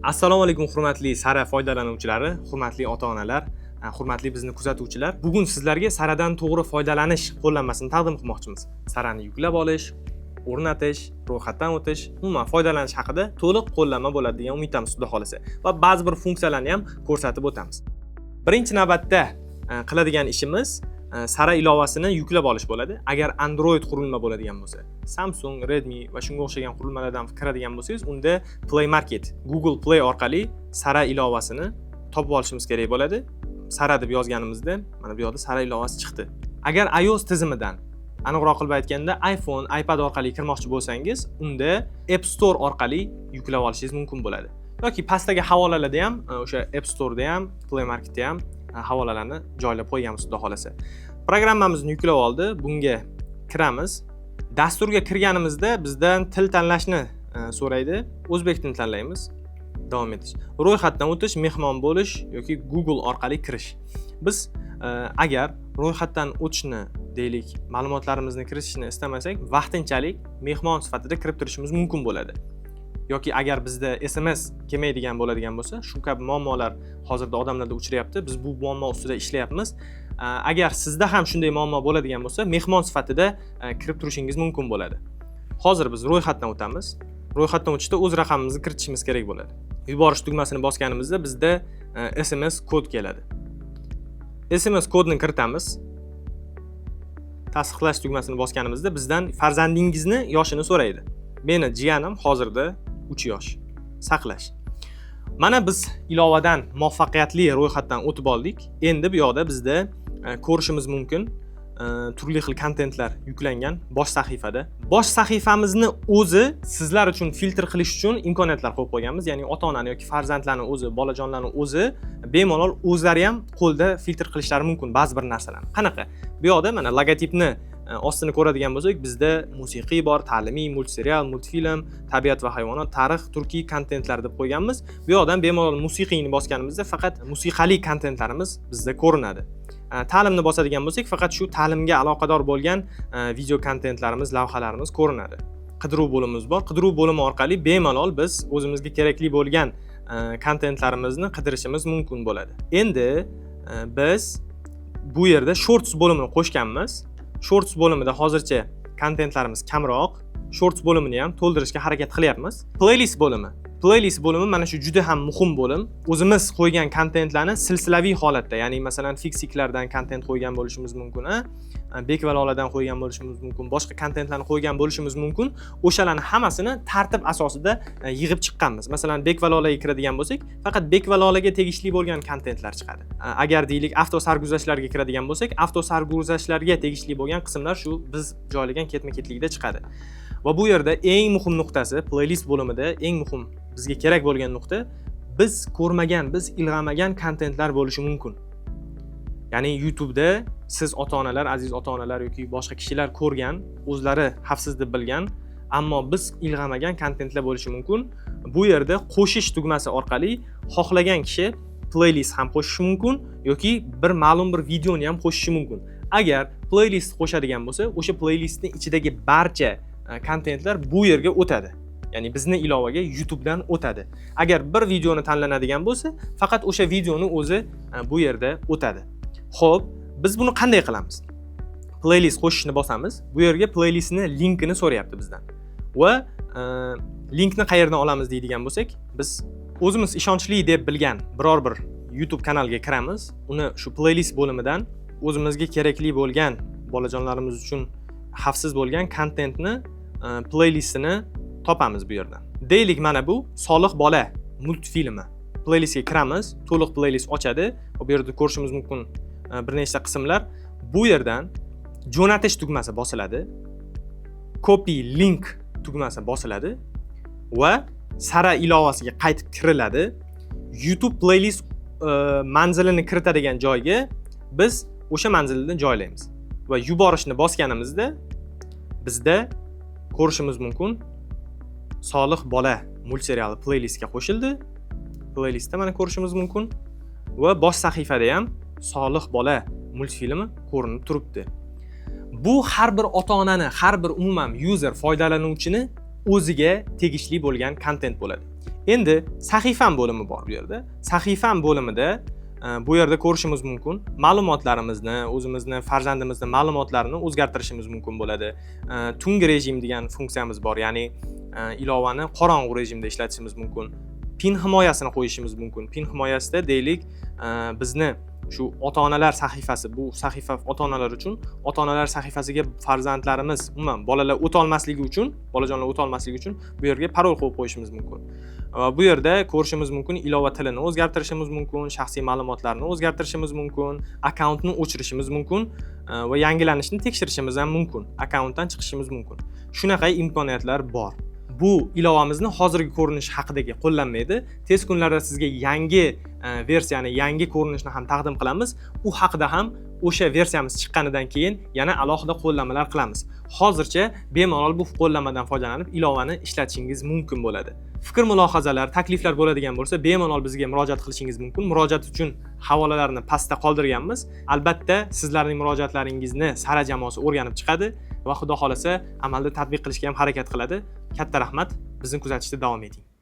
Assalomu alaykum hurmatli Sara foydalanuvchilari, hurmatli ota-onalar, hurmatli bizni kuzatuvchilar. Bugun sizlarga Saradan to'g'ri foydalanish qo'llanmasini taqdim qilmoqchimiz. Sarani yuklab olish, o'rnatish, ro'yxatdan o'tish, umuman foydalanish haqida to'liq qo'llanma bo'ladi degan umiddamiz xudo xolasa. Va ba'zi bir funksiyalarni ham ko'rsatib o'tamiz. Birinchi navbatda qiladigan ishimiz Sara ilovasini yuklab olish bo'ladi. Agar Android qurilma bo'ladigan bo'lsa, Samsung, Redmi va shunga o'xshagan qurilmalardan kiradigan bo'lsangiz, unda Play Market, Google Play orqali Sara ilovasini topib olishimiz kerak bo'ladi. Sara deb yozganimizda, mana bu yerda Sara ilovasi chiqdi. Agar iOS tizimidan, aniqroq qilib aytganda iPhone, iPad orqali kirmoqchi bo'lsangiz, unda App Store orqali yuklab olishingiz mumkin bo'ladi. Yoki pastdagi havolalarda ham, o'sha App Store'da ham, Play Marketda ham havolalarni joylab qo'yganmiz xudo xolasa. Programmamizni yuklab oldi. Bunga kiramiz. Dasturga kirganimizda bizdan til tanlashni so'raydi. O'zbek tilini tanlaymiz. Davom etish. Ro'yxatdan o'tish, mehmon bo'lish yoki Google orqali kirish. Biz agar ro'yxatdan o'tishni deylik, ma'lumotlarimizni kiritishni istamasak, vaqtinchalik mehmon sifatida kirib turishimiz mumkin bo'ladi. Yoki agar bizda SMS kelmaydigan bo'ladigan bo'lsa, shu kabi muammolar hozirda odamlarda uchrayapti. Biz bu muammo ustida ishlayapmiz. Agar sizda ham shunday muammo bo'ladigan bo'lsa, mehmon sifatida kirib turishingiz mumkin bo'ladi. Hozir biz ro'yxatdan o'tamiz. Ro'yxatdan o'tishda o'z raqamimizni kiritishimiz kerak bo'ladi. Yuborish tugmasini bosganimizda bizda SMS kod keladi. SMS kodni kiritamiz. Tasdiqlash tugmasini bosganimizda bizdan farzandingizni yoshini so'raydi. Meni jiyanim hozirda 3 yosh. Saqlash. Mana biz ilovadan muvaffaqiyatli ro'yxatdan o'tib oldik. Endi bu yoqda bizda ko'rishimiz mumkin turli xil kontentlar yuklangan bosh sahifada. Bosh sahifamizni o'zi sizlar uchun filtr qilish uchun imkoniyatlar qo'yib qo'yganmiz. Ya'ni ota-onani yoki farzandlarni o'zi, bolajonlarni o'zi bemalol o'zlari ham qo'lda filtr qilishlari mumkin ba'zi bir narsalarni. Qanaqa? Bu yoqda mana logotipni ostini ko'radigan bo'lsak, bizda musiqiy bor, ta'limiy, multserial, multfilm, tabiat va hayvonot, tarix, turkiy kontentlar deb qo'yganmiz. Bu yoqdan bemalol musiqiyni bosganimizda faqat musiqali kontentlarimiz bizda ko'rinadi. Ta'limni bosadigan bo'lsak, faqat shu ta'limga aloqador bo'lgan video kontentlarimiz, lavhalarimiz ko'rinadi. Qidiruv bo'limimiz bor. Qidiruv bo'limi orqali bemalol biz o'zimizga kerakli bo'lgan kontentlarimizni qidirishimiz mumkin bo'ladi. Endi biz bu yerda Shorts bo'limini qo'shganmiz. Shorts bo'limida hozircha kontentlarimiz kamroq. Shorts bo'limini ham to'ldirishga harakat qilyapmiz. Playlist bo'limi. Playlist bo'limi mana shu juda ham muhim bo'lim. O'zimiz qo'ygan kontentlarni silsilaviy holatda, ya'ni masalan fixiklardan kontent qo'ygan bo'lishimiz mumkin, bek va loladan qo'ygan bo'lishimiz mumkin, boshqa kontentlarni qo'ygan bo'lishimiz mumkin. O'shalarni hammasini tartib asosida yig'ib chiqqanmiz. Masalan, bek va lolaga kiradigan bo'lsak, faqat bek va lolaga tegishli bo'lgan kontentlar chiqadi. Agar deylik avto sarguzashtlarga kiradigan bo'lsak, avto sarguzashtlarga tegishli bo'lgan qismlar shu biz joylagan ketma-ketlikda chiqadi. Va bu yerda eng muhim nuqtasi, playlist bo'limida eng muhim bizga kerak bo'lgan nuqta, biz ko'rmagan, biz ilg'amagan kontentlar bo'lishi mumkin. Ya'ni YouTube'da siz ota-onalar, aziz ota-onalar yoki boshqa kishilar ko'rgan, o'zlari xavfsiz deb bilgan, ammo biz ilg'amagan kontentlar bo'lishi mumkin. Bu yerda qo'shish tugmasi orqali xohlagan kishi playlist ham qo'shishi mumkin yoki bir ma'lum bir videoni ham qo'shishi mumkin. Agar playlist qo'shadigan bo'lsa, o'sha playlistning ichidagi barcha kontentlar bu yerga o'tadi. Ya'ni bizni ilovaga YouTube'dan o'tadi. Agar bir videoni tanlanadigan bo'lsa, faqat o'sha videoni o'zi bu yerda o'tadi. Xo'p, biz buni qanday qilamiz? Playlist qo'shishni bosamiz. Bu yerga playlistning linkini so'rayapti bizdan. Va linkni qayerdan olamiz deydigan bo'lsak, biz o'zimiz ishonchli deb bilgan biror bir YouTube kanalga kiramiz. Uni shu playlist bo'limidan o'zimizga kerakli bo'lgan bolajonlarimiz uchun xavfsiz bo'lgan kontentni playlistini topamiz bu yerdan. Deylik mana bu Solih bola multfilmi. Playlistga kiramiz, to'liq playlist ochadi. Bu yerda ko'rishimiz mumkin bir nechta qismlar. Bu yerdan jo'natish tugmasi bosiladi. Copy link tugmasi bosiladi va Sara ilovasiga qaytib kiriladi. YouTube playlist manzilini kiritadigan joyga biz o'sha manzilni joylaymiz va yuborishni bosganimizda bizda ko'rishimiz mumkin Solih bola multseriali playlistga qo'shildi. Playlistda mana ko'rishimiz mumkin va bosh sahifada ham Solih bola multfilmi ko'rinib turibdi. Bu har bir ota-onani, har bir umuman user foydalanuvchini o'ziga tegishli bo'lgan kontent bo'ladi. Endi sahifam bo'limi bor bu yerda. Sahifam bo'limida bu yerda ko'rishimiz mumkin ma'lumotlarimizni, o'zimizni, farzandimizni ma'lumotlarini o'zgartirishimiz mumkin bo'ladi. Tungi rejim degan funksiyamiz bor, ya'ni ilovani qorong'u rejimda ishlatishimiz mumkin. Pin himoyasini qo'yishimiz mumkin. Pin himoyasida deylik, bizni shu ota-onalar sahifasi, bu sahifa ota-onalar uchun, ota-onalar sahifasiga farzandlarimiz, umuman bolalar o'ta olmasligi uchun, bolajonlar o'ta olmasligi uchun bu yerga parol qo'yib qo'yishimiz mumkin. Va bu yerda ko'rishimiz mumkin, ilova tilini o'zgartirishimiz mumkin, shaxsiy ma'lumotlarni o'zgartirishimiz mumkin, akkauntni o'chirishimiz mumkin va yangilanishini tekshirishimiz ham mumkin. Akkauntdan chiqishimiz mumkin. Shunaqa imkoniyatlar bor. Bu ilovamizni hozirgi ko'rinishi haqidagi qo'llanmaydi. Tez kunlarda sizga yangi versiyani, yangi ko'rinishni ham taqdim qilamiz. U haqida ham o'sha versiyamiz chiqqanidan keyin yana alohida qo'llanmalar qilamiz. Hozircha bemalol bu qo'llanmadan foydalanib ilovani ishlatishingiz mumkin bo'ladi. Fikr, mulohazalar, takliflar bo'ladigan bo'lsa, bemalol bizga murojaat qilishingiz mumkin. Murojaat uchun havolalarni pastda qoldirganmiz. Albatta, sizlarning murojaatlaringizni Sara jamoasi o'rganib chiqadi va xudo xolasa amalda tatbiq qilishga ham harakat qiladi. Katta rahmat, bizni kuzatishda davom eting.